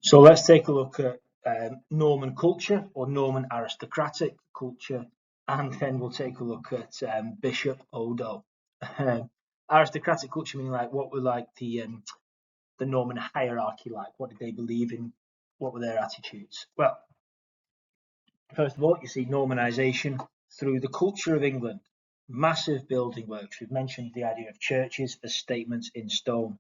So let's take a look at Norman culture or Norman aristocratic culture, and then we'll take a look at Bishop Odo. Aristocratic culture meaning like what were like the Norman hierarchy like? What did they believe in? What were their attitudes? Well, first of all, you see Normanisation through the culture of England. Massive building works. We've mentioned the idea of churches as statements in stone.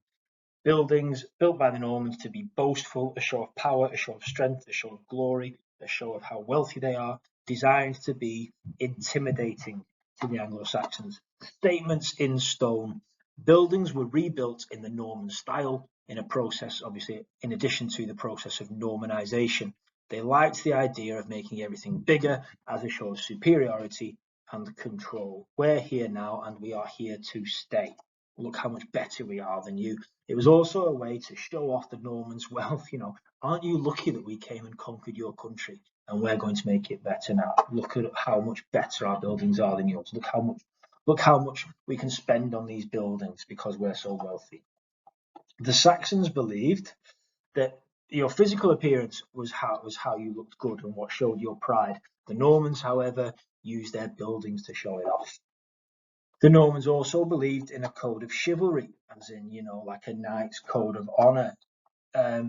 Buildings built by the Normans to be boastful, a show of power, a show of strength, a show of glory, a show of how wealthy they are, designed to be intimidating to the Anglo-Saxons. Statements in stone. Buildings were rebuilt in the Norman style in a process, obviously, in addition to the process of Normanisation. They liked the idea of making everything bigger as a show of superiority and control. We're here now and we are here to stay. Look how much better we are than you. It was also a way to show off the Normans' wealth. Aren't you lucky that we came and conquered your country and we're going to make it better now? Look at how much better our buildings are than yours. Look how much we can spend on these buildings because we're so wealthy. The Saxons believed that your physical appearance was how you looked good and what showed your pride. The Normans, however, used their buildings to show it off. The Normans also believed in a code of chivalry, as in, like a knight's code of honor. I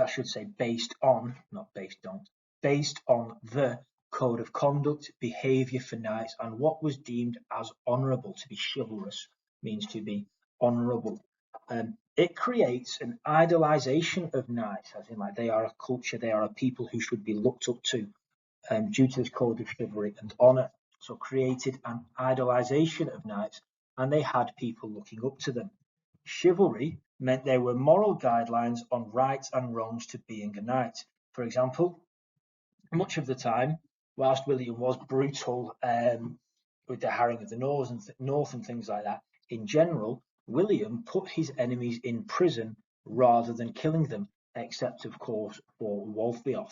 should say based on, not based on, based on the code of conduct, behavior for knights, and what was deemed as honorable. To be chivalrous means to be honorable. It creates an idolization of knights, as in like they are a culture, they are a people who should be looked up to due to this code of chivalry and honor. So created an idolization of knights, and they had people looking up to them. Chivalry meant there were moral guidelines on rights and wrongs to being a knight. For example, much of the time, whilst William was brutal with the harrying of the north and things like that, in general, William put his enemies in prison rather than killing them, except, of course, for Waltheof.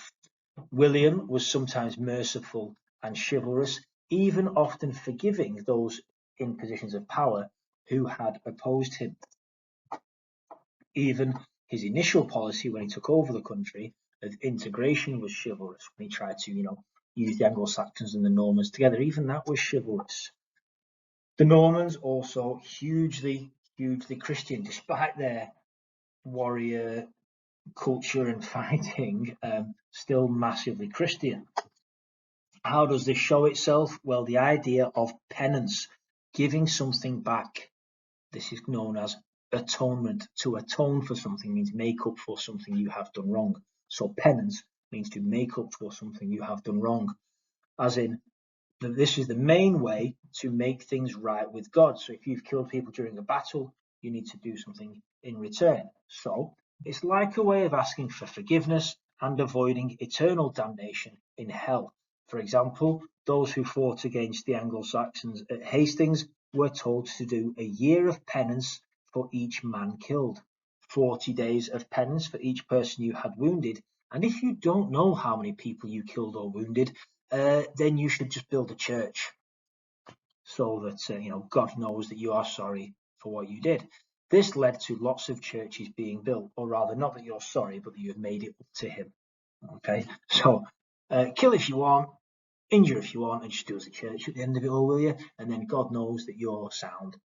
William was sometimes merciful and chivalrous, even often forgiving those in positions of power who had opposed him. Even his initial policy when he took over the country of integration was chivalrous. When he tried to, use the Anglo-Saxons and the Normans together, even that was chivalrous. The Normans also hugely Christian, despite their warrior culture and fighting, still massively Christian. How does this show itself? Well, the idea of penance, giving something back. This is known as atonement. To atone for something means make up for something you have done wrong. So penance means to make up for something you have done wrong. As in, this is the main way to make things right with God. So if you've killed people during a battle, you need to do something in return. So it's like a way of asking for forgiveness and avoiding eternal damnation in hell. For example, those who fought against the Anglo-Saxons at Hastings were told to do a year of penance for each man killed, 40 days of penance for each person you had wounded. And if you don't know how many people you killed or wounded, then you should just build a church so that God knows that you are sorry for what you did. This led to lots of churches being built, or rather, not that you're sorry, but that you have made it up to him. Okay, so kill if you want, injure if you want, and just do as a church at the end of it all, will you? And then God knows that you're sound.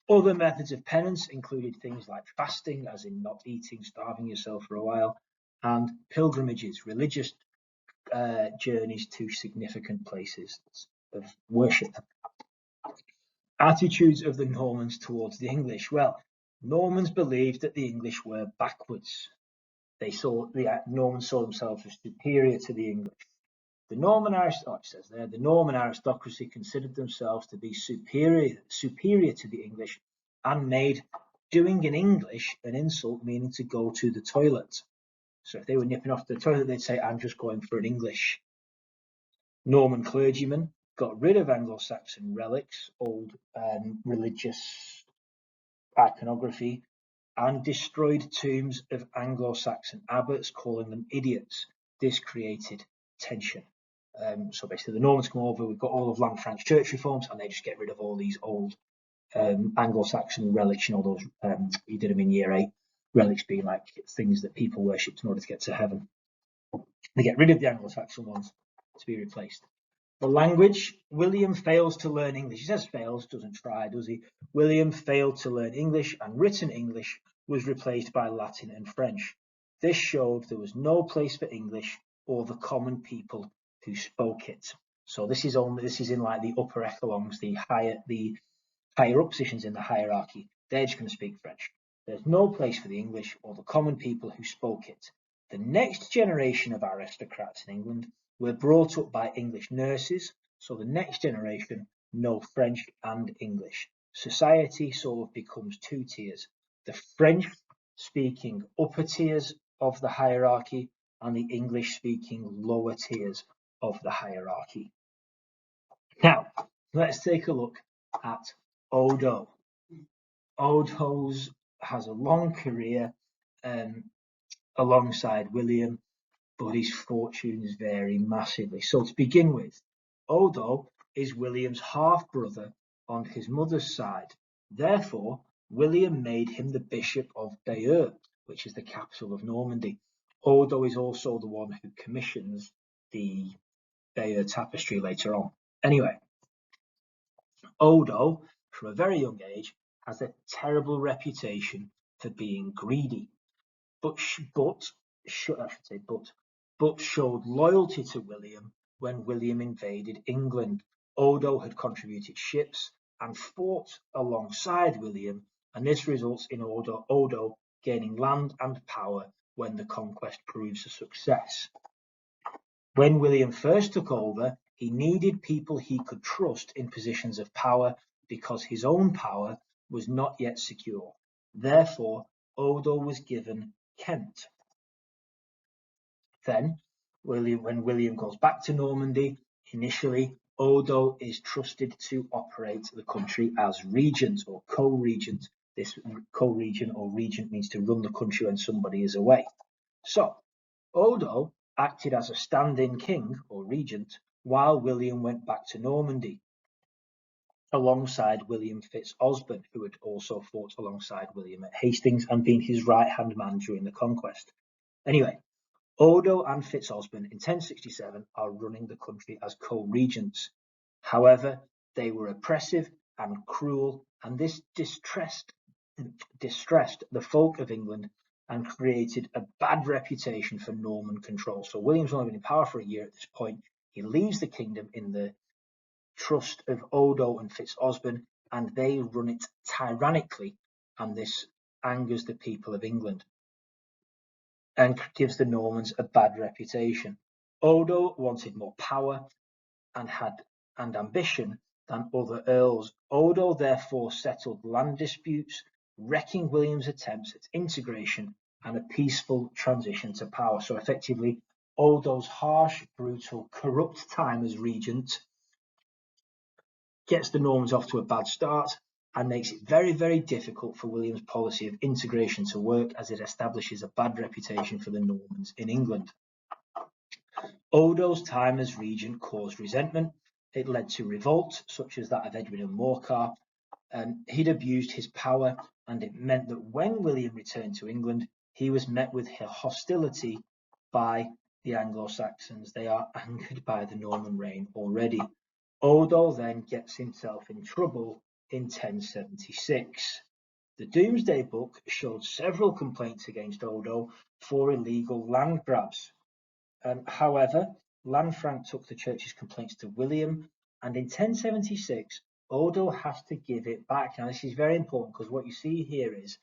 Other methods of penance included things like fasting, as in not eating, starving yourself for a while, and pilgrimages, religious journeys to significant places of worship. Attitudes of the Normans towards the English. Well, Normans believed that the English were backwards. The Normans saw themselves as superior to the English. The Norman aristocracy considered themselves to be superior to the English and made doing in English an insult, meaning to go to the toilet. So if they were nipping off to the toilet, they'd say, "I'm just going for an English." Norman clergymen got rid of Anglo-Saxon relics, old religious iconography, and destroyed tombs of Anglo-Saxon abbots, calling them idiots. This created tension. So basically the Normans come over, we've got all of Lanfranc's church reforms, and they just get rid of all these old Anglo-Saxon relics, those you did them in year 8. relics being like things that people worshipped in order to get to heaven. They get rid of the Anglo-Saxon ones to be replaced. The language, William fails to learn English. He says fails, doesn't try, does he? William failed to learn English, and written English was replaced by Latin and French. This showed there was no place for English or the common people who spoke it. So this is in like the upper echelons, the higher up positions in the hierarchy. They're just going to speak French. There's no place for the English or the common people who spoke it. The next generation of aristocrats in England were brought up by English nurses, so the next generation know French and English. Society sort of becomes two tiers. The French-speaking upper tiers of the hierarchy and the English-speaking lower tiers of the hierarchy. Now, let's take a look at Odo. Odo has a long career alongside William, but his fortunes vary massively. So to begin with, Odo is William's half-brother on his mother's side. Therefore, William made him the Bishop of Bayeux, which is the capital of Normandy. Odo is also the one who commissions the Bayeux tapestry later on. Anyway, Odo, from a very young age, has a terrible reputation for being greedy, but showed loyalty to William when William invaded England. Odo had contributed ships and fought alongside William, and this results in Odo gaining land and power when the conquest proves a success. When William first took over, he needed people he could trust in positions of power because his own power was not yet secure. Therefore, Odo was given Kent. Then, when William goes back to Normandy, initially, Odo is trusted to operate the country as regent or co-regent. This co-regent or regent means to run the country when somebody is away. So, Odo acted as a stand-in king or regent while William went back to Normandy, alongside William Fitz-Osbern, who had also fought alongside William at Hastings and been his right-hand man during the conquest. Anyway, Odo and Fitz-Osbern in 1067 are running the country as co-regents. However, they were oppressive and cruel, and this distressed the folk of England and created a bad reputation for Norman control. So William's only been in power for a year at this point. He leaves the kingdom in the trust of Odo and Fitz-Osbern, and they run it tyrannically, and this angers the people of England and gives the Normans a bad reputation. Odo wanted more power and ambition than other earls. Odo therefore settled land disputes, wrecking William's attempts at integration and a peaceful transition to power. So effectively, Odo's harsh, brutal, corrupt time as regent gets the Normans off to a bad start and makes it very, very difficult for William's policy of integration to work, as it establishes a bad reputation for the Normans in England. Odo's time as regent caused resentment. It led to revolt, such as that of Edwin and Morcar. He'd abused his power, and it meant that when William returned to England, he was met with hostility by the Anglo-Saxons. They are angered by the Norman reign already. Odo then gets himself in trouble in 1076. The Domesday Book showed several complaints against Odo for illegal land grabs. However, Lanfranc took the church's complaints to William, and in 1076, Odo has to give it back. Now, this is very important because what you see here is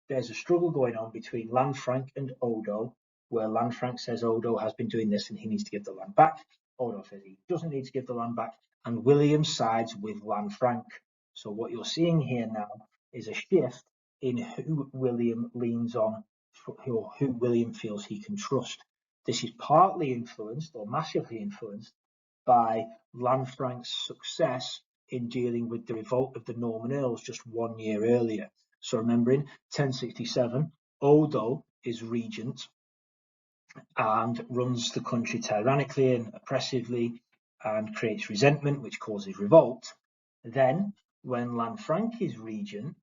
there's a struggle going on between Lanfranc and Odo, where Lanfranc says Odo has been doing this and he needs to give the land back. Odo says he doesn't need to give the land back, and William sides with Lanfranc. So what you're seeing here now is a shift in who William leans on, who William feels he can trust. This is partly influenced, or massively influenced, by Lanfranc's success in dealing with the revolt of the Norman Earls just 1 year earlier. So remembering, 1067, Odo is regent and runs the country tyrannically and oppressively and creates resentment, which causes revolt. Then, when Lanfranc is regent,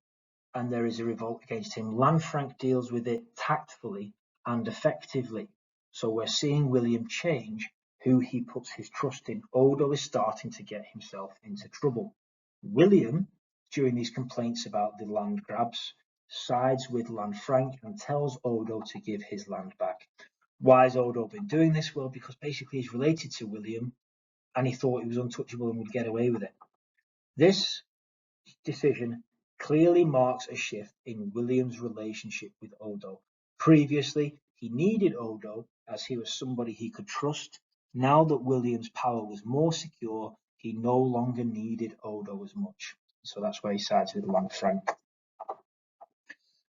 and there is a revolt against him. Lanfranc deals with it tactfully and effectively. So we're seeing William change who he puts his trust in. Odo is starting to get himself into trouble. William, during these complaints about the land grabs, sides with Lanfranc and tells Odo to give his land back. Why has Odo been doing this? Well, because basically he's related to William and he thought he was untouchable and would get away with it. This decision clearly marks a shift in William's relationship with Odo. Previously, he needed Odo as he was somebody he could trust. Now that William's power was more secure, he no longer needed Odo as much. So that's why he sides with Lanfranc.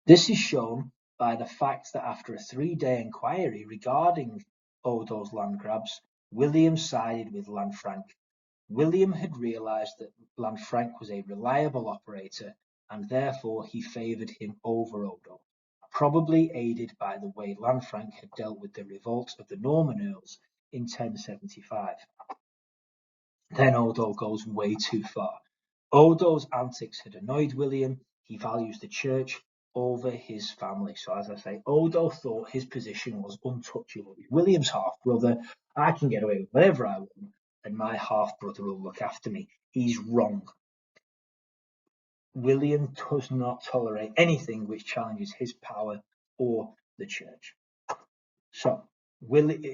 This is shown by the fact that after a 3-day inquiry regarding Odo's land grabs, William sided with Lanfranc. William had realised that Lanfranc was a reliable operator and therefore he favoured him over Odo, probably aided by the way Lanfranc had dealt with the revolt of the Norman Earls in 1075. Then Odo goes way too far. Odo's antics had annoyed William. He values the church over his family. So as I say, Odo thought his position was untouchable. William's half-brother, I can get away with whatever I want, and my half-brother will look after me. He's wrong. William does not tolerate anything which challenges his power or the church. So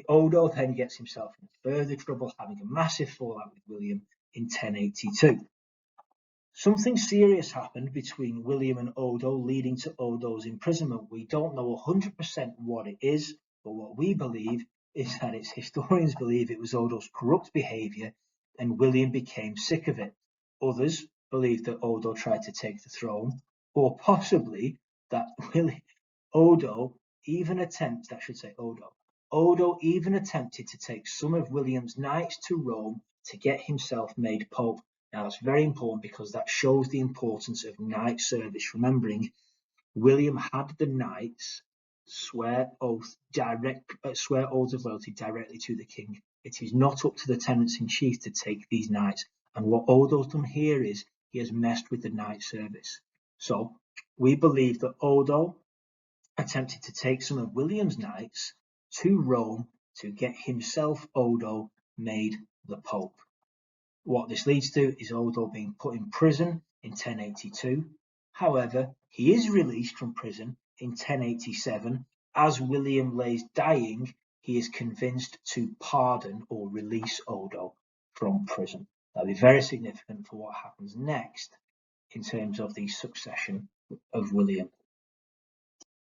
Odo then gets himself in further trouble, having a massive fallout with William in 1082. Something serious happened between William and Odo, leading to Odo's imprisonment. We don't know 100% what it is, but what we believe is that its historians believe it was Odo's corrupt behaviour and William became sick of it. Others believe that Odo tried to take the throne, or possibly that Odo even attempted to take some of William's knights to Rome to get himself made pope. Now, that's very important because that shows the importance of knight service. Remembering, William had the knights swear oaths of loyalty directly to the king. It is not up to the tenants-in-chief to take these knights. And what Odo's done here is he has messed with the knight service. So we believe that Odo attempted to take some of William's knights to Rome to get himself, Odo, made the pope. What this leads to is Odo being put in prison in 1082. However, he is released from prison in 1087. As William lays dying, he is convinced to pardon or release Odo from prison. That'll be very significant for what happens next in terms of the succession of William.